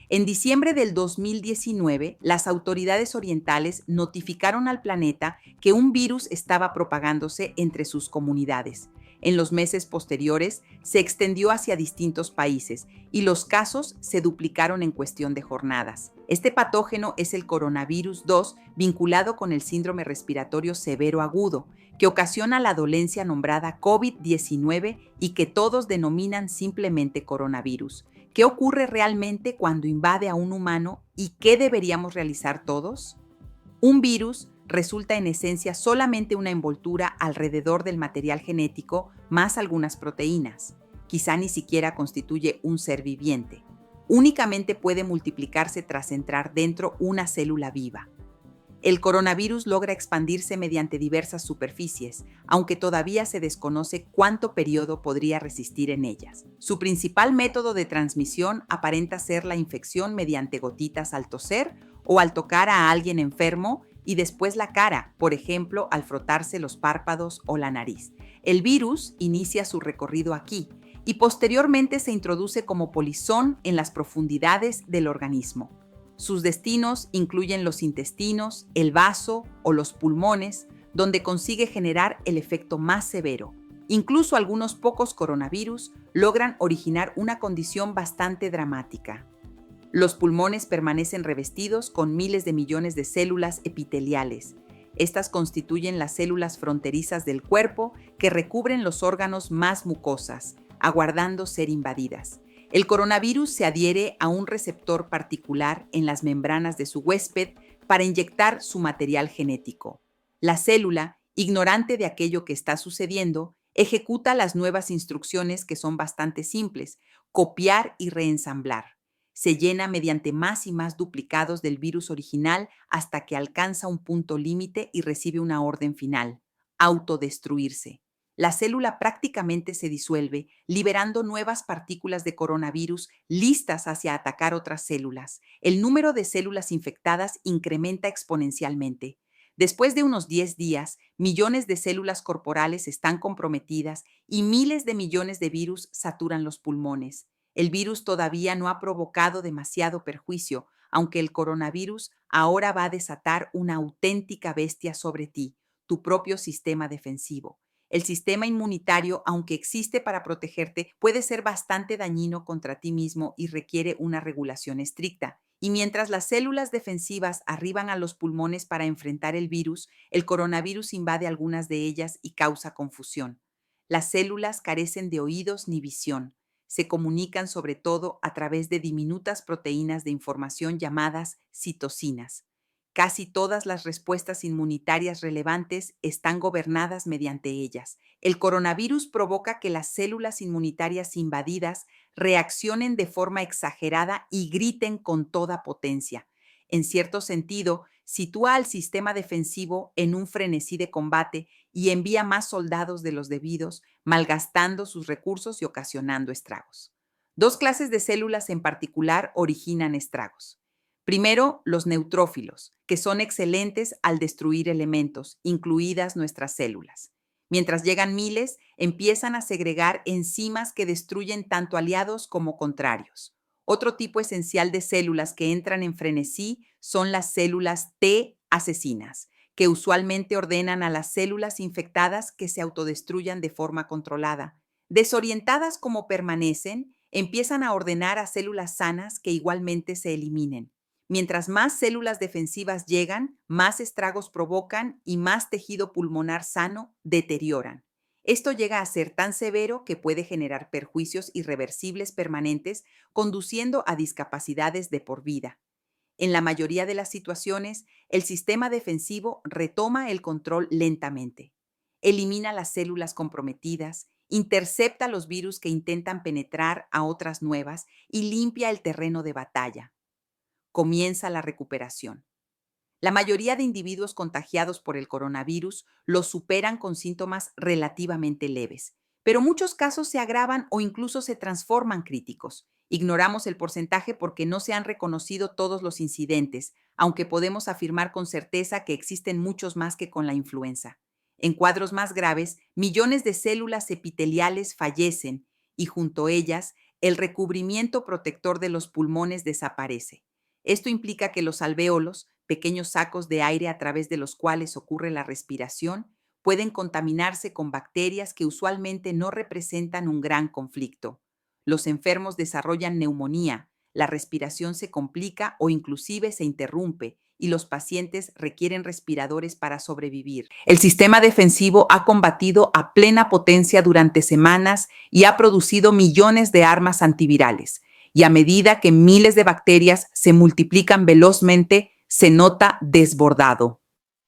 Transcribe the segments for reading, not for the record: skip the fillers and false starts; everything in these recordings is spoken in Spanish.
En diciembre del 2019, las autoridades orientales notificaron al planeta que un virus estaba propagándose entre sus comunidades. En los meses posteriores, se extendió hacia distintos países y los casos se duplicaron en cuestión de jornadas. Este patógeno es el coronavirus 2 vinculado con el síndrome respiratorio severo agudo, que ocasiona la dolencia nombrada COVID-19 y que todos denominan simplemente coronavirus. ¿Qué ocurre realmente cuando invade a un humano y qué deberíamos realizar todos? Un virus resulta en esencia solamente una envoltura alrededor del material genético más algunas proteínas. Quizá ni siquiera constituye un ser viviente. Únicamente puede multiplicarse tras entrar dentro una célula viva. El coronavirus logra expandirse mediante diversas superficies, aunque todavía se desconoce cuánto periodo podría resistir en ellas. Su principal método de transmisión aparenta ser la infección mediante gotitas al toser o al tocar a alguien enfermo y después la cara, por ejemplo, al frotarse los párpados o la nariz. El virus inicia su recorrido aquí y posteriormente se introduce como polizón en las profundidades del organismo. Sus destinos incluyen los intestinos, el vaso o los pulmones, donde consigue generar el efecto más severo. Incluso algunos pocos coronavirus logran originar una condición bastante dramática. Los pulmones permanecen revestidos con miles de millones de células epiteliales. Estas constituyen las células fronterizas del cuerpo que recubren los órganos más mucosas, aguardando ser invadidas. El coronavirus se adhiere a un receptor particular en las membranas de su huésped para inyectar su material genético. La célula, ignorante de aquello que está sucediendo, ejecuta las nuevas instrucciones que son bastante simples: copiar y reensamblar. Se llena mediante más y más duplicados del virus original hasta que alcanza un punto límite y recibe una orden final: autodestruirse. La célula prácticamente se disuelve, liberando nuevas partículas de coronavirus listas hacia atacar otras células. El número de células infectadas incrementa exponencialmente. Después de unos 10 días, millones de células corporales están comprometidas y miles de millones de virus saturan los pulmones. El virus todavía no ha provocado demasiado perjuicio, aunque el coronavirus ahora va a desatar una auténtica bestia sobre ti, tu propio sistema defensivo. El sistema inmunitario, aunque existe para protegerte, puede ser bastante dañino contra ti mismo y requiere una regulación estricta. Y mientras las células defensivas arriban a los pulmones para enfrentar el virus, el coronavirus invade algunas de ellas y causa confusión. Las células carecen de oídos ni visión. Se comunican sobre todo a través de diminutas proteínas de información llamadas citocinas. Casi todas las respuestas inmunitarias relevantes están gobernadas mediante ellas. El coronavirus provoca que las células inmunitarias invadidas reaccionen de forma exagerada y griten con toda potencia. En cierto sentido, sitúa al sistema defensivo en un frenesí de combate y envía más soldados de los debidos, malgastando sus recursos y ocasionando estragos. Dos clases de células en particular originan estragos. Primero, los neutrófilos, que son excelentes al destruir elementos, incluidas nuestras células. Mientras llegan miles, empiezan a segregar enzimas que destruyen tanto aliados como contrarios. Otro tipo esencial de células que entran en frenesí son las células T asesinas, que usualmente ordenan a las células infectadas que se autodestruyan de forma controlada. Desorientadas como permanecen, empiezan a ordenar a células sanas que igualmente se eliminen. Mientras más células defensivas llegan, más estragos provocan y más tejido pulmonar sano deterioran. Esto llega a ser tan severo que puede generar perjuicios irreversibles permanentes, conduciendo a discapacidades de por vida. En la mayoría de las situaciones, el sistema defensivo retoma el control lentamente. Elimina las células comprometidas, intercepta los virus que intentan penetrar a otras nuevas y limpia el terreno de batalla. Comienza la recuperación. La mayoría de individuos contagiados por el coronavirus lo superan con síntomas relativamente leves, pero muchos casos se agravan o incluso se transforman críticos. Ignoramos el porcentaje porque no se han reconocido todos los incidentes, aunque podemos afirmar con certeza que existen muchos más que con la influenza. En cuadros más graves, millones de células epiteliales fallecen y junto a ellas, El recubrimiento protector de los pulmones desaparece. Esto implica que los alvéolos, pequeños sacos de aire a través de los cuales ocurre la respiración, pueden contaminarse con bacterias que usualmente no representan un gran conflicto. Los enfermos desarrollan neumonía, la respiración se complica o inclusive se interrumpe y los pacientes requieren respiradores para sobrevivir. El sistema defensivo ha combatido a plena potencia durante semanas y ha producido millones de armas antivirales. Y a medida que miles de bacterias se multiplican velozmente, se nota desbordado.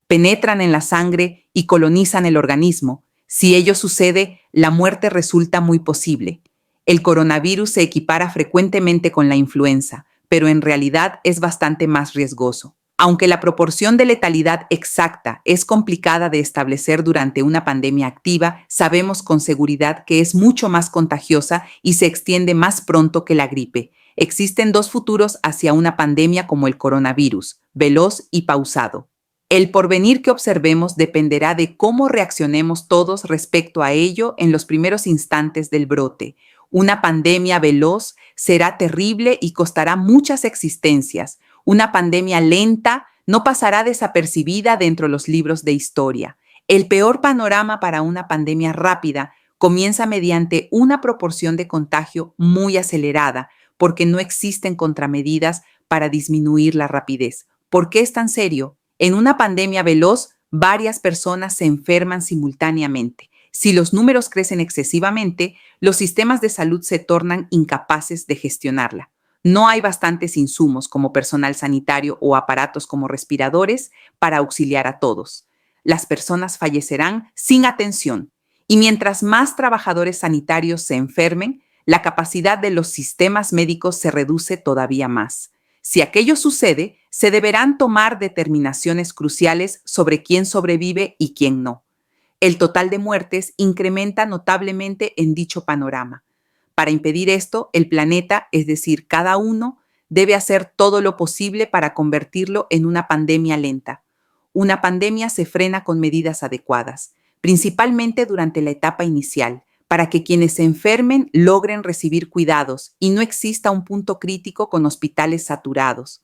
Penetran en la sangre y colonizan el organismo. Si ello sucede, la muerte resulta muy posible. El coronavirus se equipara frecuentemente con la influenza, pero en realidad es bastante más riesgoso. Aunque la proporción de letalidad exacta es complicada de establecer durante una pandemia activa, sabemos con seguridad que es mucho más contagiosa y se extiende más pronto que la gripe. Existen dos futuros hacia una pandemia como el coronavirus, veloz y pausado. El porvenir que observemos dependerá de cómo reaccionemos todos respecto a ello en los primeros instantes del brote. Una pandemia veloz será terrible y costará muchas existencias. Una pandemia lenta no pasará desapercibida dentro de los libros de historia. El peor panorama para una pandemia rápida comienza mediante una proporción de contagio muy acelerada, porque no existen contramedidas para disminuir la rapidez. ¿Por qué es tan serio? En una pandemia veloz, varias personas se enferman simultáneamente. Si los números crecen excesivamente, los sistemas de salud se tornan incapaces de gestionarla. No hay bastantes insumos como personal sanitario o aparatos como respiradores para auxiliar a todos. Las personas fallecerán sin atención y mientras más trabajadores sanitarios se enfermen, la capacidad de los sistemas médicos se reduce todavía más. Si aquello sucede, se deberán tomar determinaciones cruciales sobre quién sobrevive y quién no. El total de muertes incrementa notablemente en dicho panorama. Para impedir esto, el planeta, es decir, cada uno, debe hacer todo lo posible para convertirlo en una pandemia lenta. Una pandemia se frena con medidas adecuadas, principalmente durante la etapa inicial, para que quienes se enfermen logren recibir cuidados y no exista un punto crítico con hospitales saturados.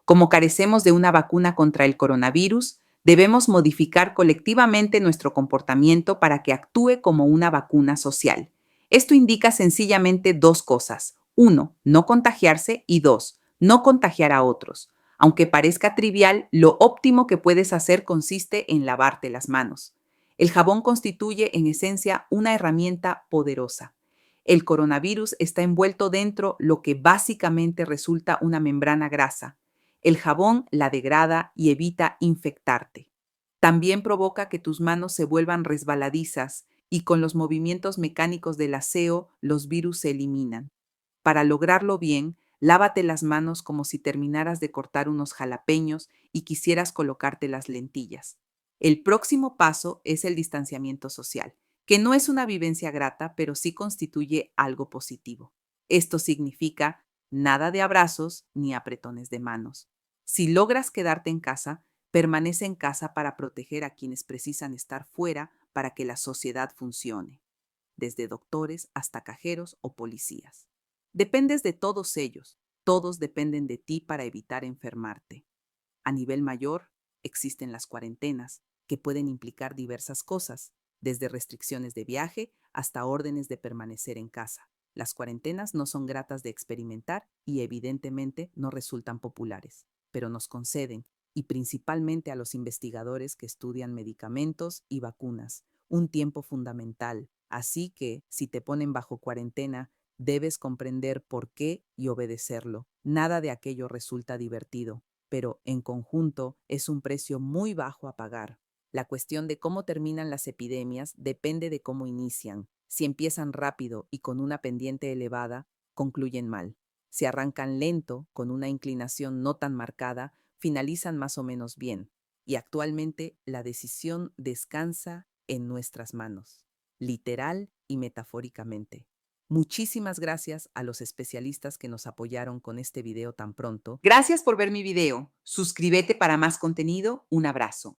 Como carecemos de una vacuna contra el coronavirus, debemos modificar colectivamente nuestro comportamiento para que actúe como una vacuna social. Esto indica sencillamente dos cosas. Uno, no contagiarse y dos, no contagiar a otros. Aunque parezca trivial, lo óptimo que puedes hacer consiste en lavarte las manos. El jabón constituye en esencia una herramienta poderosa. El coronavirus está envuelto dentro lo que básicamente resulta una membrana grasa. El jabón la degrada y evita infectarte. También provoca que tus manos se vuelvan resbaladizas y con los movimientos mecánicos del aseo los virus se eliminan. Para lograrlo bien, lávate las manos como si terminaras de cortar unos jalapeños y quisieras colocarte las lentillas. El próximo paso es el distanciamiento social, que no es una vivencia grata, pero sí constituye algo positivo. Esto significa nada de abrazos ni apretones de manos. Si logras quedarte en casa, permanece en casa para proteger a quienes precisan estar fuera para que la sociedad funcione, desde doctores hasta cajeros o policías. Dependes de todos ellos, todos dependen de ti para evitar enfermarte. A nivel mayor, existen las cuarentenas, que pueden implicar diversas cosas, desde restricciones de viaje hasta órdenes de permanecer en casa. Las cuarentenas no son gratas de experimentar y evidentemente no resultan populares, pero nos conceden, y principalmente a los investigadores que estudian medicamentos y vacunas, un tiempo fundamental. Así que, si te ponen bajo cuarentena, debes comprender por qué y obedecerlo. Nada de aquello resulta divertido, pero en conjunto es un precio muy bajo a pagar. La cuestión de cómo terminan las epidemias depende de cómo inician. Si empiezan rápido y con una pendiente elevada, concluyen mal. Si arrancan lento, con una inclinación no tan marcada, finalizan más o menos bien. Y actualmente la decisión descansa en nuestras manos, literal y metafóricamente. Muchísimas gracias a los especialistas que nos apoyaron con este video tan pronto. Gracias por ver mi video. Suscríbete para más contenido. Un abrazo.